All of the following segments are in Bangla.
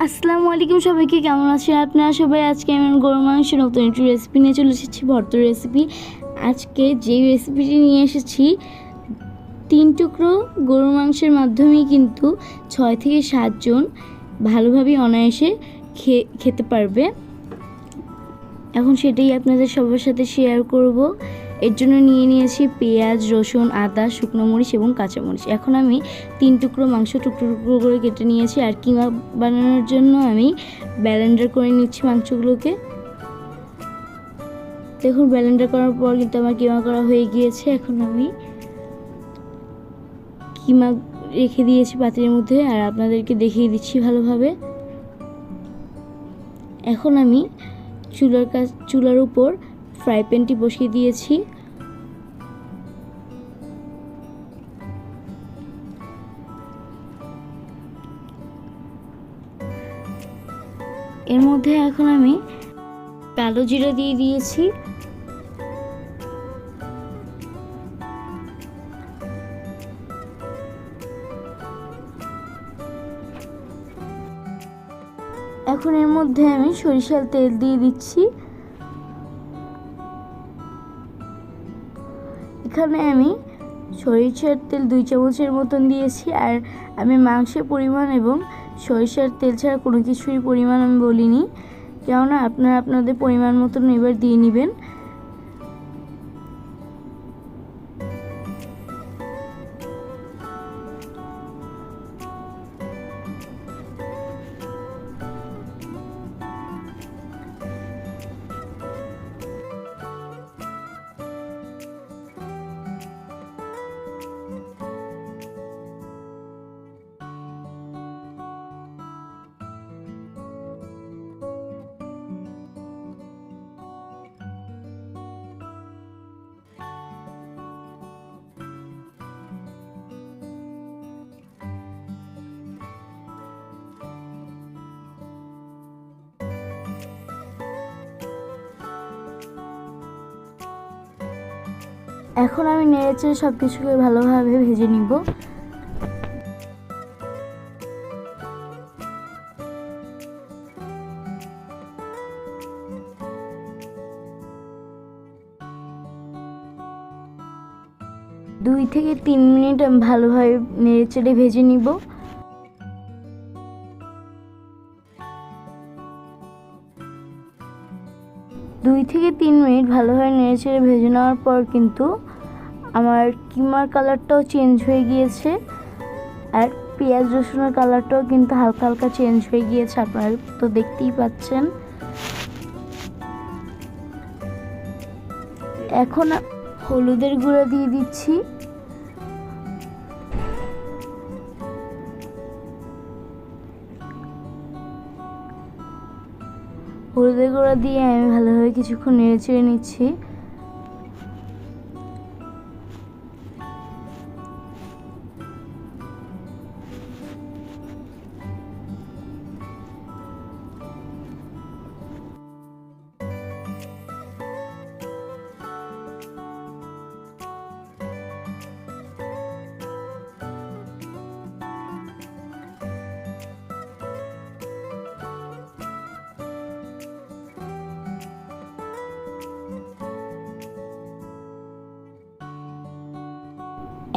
আসসালামু আলাইকুম সবাইকে, কেমন আছেন আপনারা সবাই? আজকে আমি গরুর মাংসের নতুন একটি রেসিপি নিয়ে চলে এসেছি, ভর্তা রেসিপি। আজকে যেই রেসিপিটি নিয়ে এসেছি, 3 টুকরো গরুর মাংসের মাধ্যমেই কিন্তু 6 থেকে 7 জন ভালোভাবে অনায়াসে খেতে পারবে। এখন সেটাই আপনাদের সবার সাথে শেয়ার করব। এর জন্য নিয়ে নিয়েছি পেঁয়াজ, রসুন, আদা, শুকনো মরিচ এবং কাঁচামরিচ। এখন আমি 3 টুকরো মাংস টুকরো টুকরো করে কেটে নিয়েছি। আর কিমা বানানোর জন্য আমি ব্লেন্ডার করে নিচ্ছি মাংসগুলোকে। দেখুন, ব্লেন্ডার করার পর কিন্তু আমার কিমা করা হয়ে গিয়েছে। এখন আমি কিমা রেখে দিয়েছি পাত্রের মধ্যে, আর আপনাদেরকে দেখিয়ে দিচ্ছি ভালোভাবে। এখন আমি চুলার উপর ফ্রাই প্যানটি বসিয়ে দিয়েছি। এর মধ্যে এখন আমি কালো জিরা দিয়ে দিয়েছি। এখন এর মধ্যে আমি সরিষার তেল দিয়ে দিচ্ছি। এখানে আমি সরিষার তেল 2 চামচের মতন দিয়েছি। আর আমি মাংসের পরিমাণ এবং সরিষার তেল ছাড়া কোনো কিছুরই পরিমাণ আমি বলিনি, কেননা আপনারা আপনাদের পরিমাণ মতন এবার দিয়ে নেবেন। এখন আমি নেড়েচেড়ে সব কিছুকে ভালোভাবে ভেজে নিব। দুই থেকে 3 মিনিট আমি ভালোভাবে নেড়েচেড়ে ভেজে নিব। দুই থেকে 3 মিনিট ভালোভাবে নেড়েচেড়ে ভেজে নেওয়ার পর কিন্তু আমার কিমার কালারটাও চেঞ্জ হয়ে গিয়েছে, আর পেঁয়াজ রসুনের কালারটাও কিন্তু হালকা হালকা চেঞ্জ হয়ে গিয়েছে, আপনারা তো দেখতেই পাচ্ছেন। এখন হলুদের গুঁড়া দিয়ে দিচ্ছি। হলুদের গুঁড়া দিয়ে আমি ভালোভাবে কিছুক্ষণ নেড়েচেড়ে নিচ্ছি।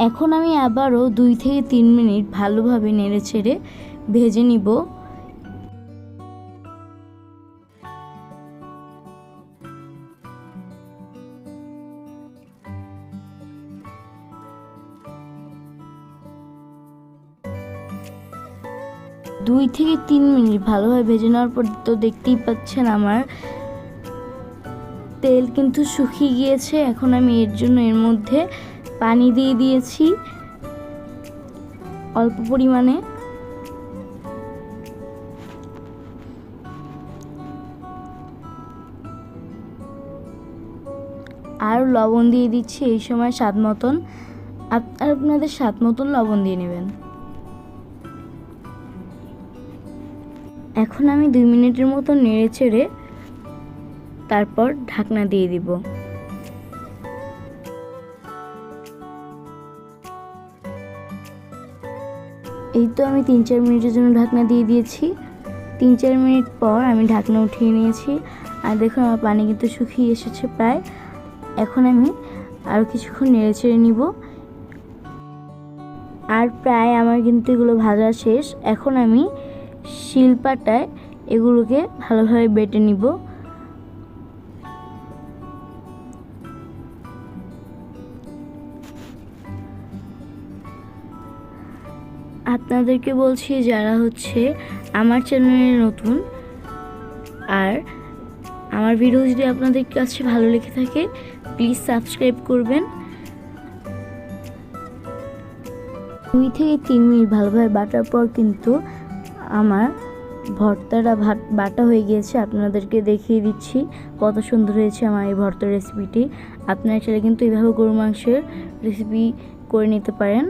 এখন আমি আবারও 2 থেকে 3 মিনিট ভালোভাবে নেড়েচেড়ে ভেজে নিব। দুই থেকে 3 মিনিট ভালোভাবে ভেজে নেওয়ার পর তো দেখতেই পাচ্ছেন আমার তেল কিন্তু শুকিয়ে গিয়েছে। এখন আমি এর জন্য এর মধ্যে পানি দিয়ে দিয়েছি অল্প পরিমাণে। আর লবণ দিয়ে দিচ্ছি এই সময় স্বাদ মতন। আপনাদের স্বাদ মতন লবণ দিয়ে নেবেন। এখন আমি 2 মিনিটের মতো নেড়েচেড়ে তারপর ঢাকনা দিয়ে দিব। এই তো আমি 3-4 মিনিটের জন্য ঢাকনা দিয়ে দিয়েছি। 3-4 মিনিট পর আমি ঢাকনা উঠিয়ে নিয়েছি। আর দেখুন আমার পানি কিন্তু শুকিয়ে এসেছে প্রায়। এখন আমি আরও কিছুক্ষণ নেড়েচেড়ে নিব। আর প্রায় আমার কিন্তু এগুলো ভাজা শেষ। এখন আমি শিলপাটায় এগুলোকে ভালোভাবে বেটে নিব। আপনাদেরকে বলছি যারা আমার চ্যানেলে নতুন আর আমার ভিডিও যদি আপনাদের কাছে ভালো লেগে থাকে প্লিজ সাবস্ক্রাইব করবেন। 2 থেকে 3 মিনিট ভালোভাবে বাটার পর কিন্তু আমার ভর্তাটা বাটা হয়ে গিয়েছে। আপনাদেরকে দেখিয়ে দিচ্ছি কত সুন্দর হয়েছে আমার এই ভর্তার রেসিপিটি। আপনারা চাইলে কিন্তু এইভাবে গরুর মাংসের রেসিপি করে নিতে পারেন।